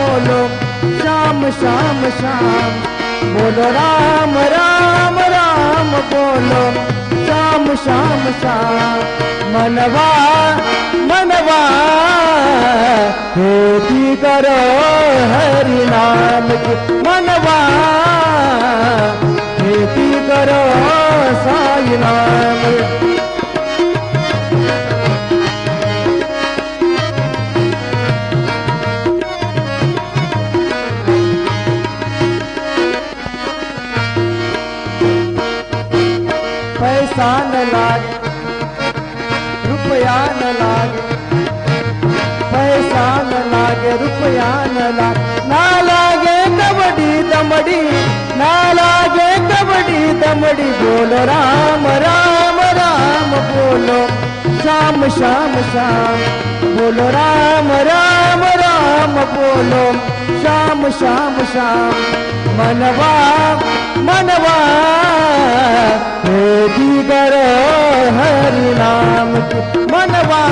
बोलो श्याम श्याम श्याम, बोलो राम राम राम बोलो श्याम श्याम श्याम। मनवा मनवा खेती करो हरि नाम की, मनवा खेती करो साई नाम। पैसा न लागे रुपया न लागे, पैसा न लागे रुपया न लागे, ना लागे कबड्डी दमड़ी, ना लागे कबड्डी दमड़ी। बोलो राम राम राम बोलो श्याम श्याम श्याम, बोलो राम राम राम बोलो श्याम श्याम श्याम। मनवा मनवा खेती करो हरि नाम की, मनवा